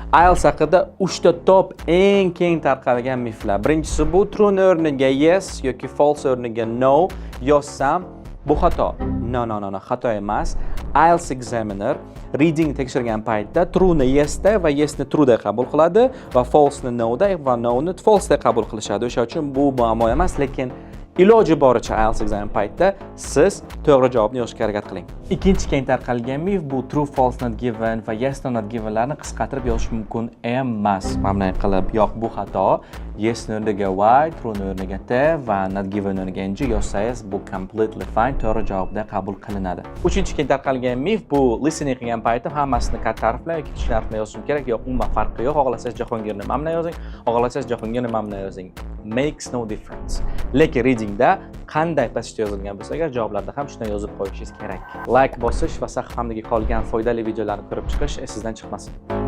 IELTS haqida 3 ta top eng keng tarqalgan miflar. Birinchisi bu true o'rniga yes yoki false o'rniga no yozsam bu xato. No, xato emas. IELTS examiner reading tekshirgan paytda true ni yes da va yes ni true da qabul qiladi va false ni no da va no ni false da qabul qilishadi. O'sha uchun bu muammo emas, lekin iloji boricha IELTS exam paytida siz to'g'ri javobni yozishga harakat qiling. Ikkinchi keng tarqalgan mif bu true, false not given va yes no not givenlarni qisqartirib yozish mumkin emas. Mamnun qilib, yo'q bu xato. Yes ni o'rniga y, true ni o'rniga t va not given o'rniga ng yozsangiz bu completely fine, to'g'ri javobda qabul qilinadi. Uchinchi keng tarqalgan mif bu listening qilgan paytim hammasini katta harf bilan yoki kichik harf bilan yozishim kerak. Yo'q, umuman farqi yo'q. Xohlasangiz Jahongirni mamnun yozing, xohlasangiz Jahongirni mamnun yozing. Makes no difference. Lekin readingda qanday pastda yozilgan bo'lsa agar javoblarda ham shunday yozib qo'yishingiz kerak. Like bosish va sahifamdagi qolgan foydali videolarni ko'rib chiqish esingizdan chiqmasin.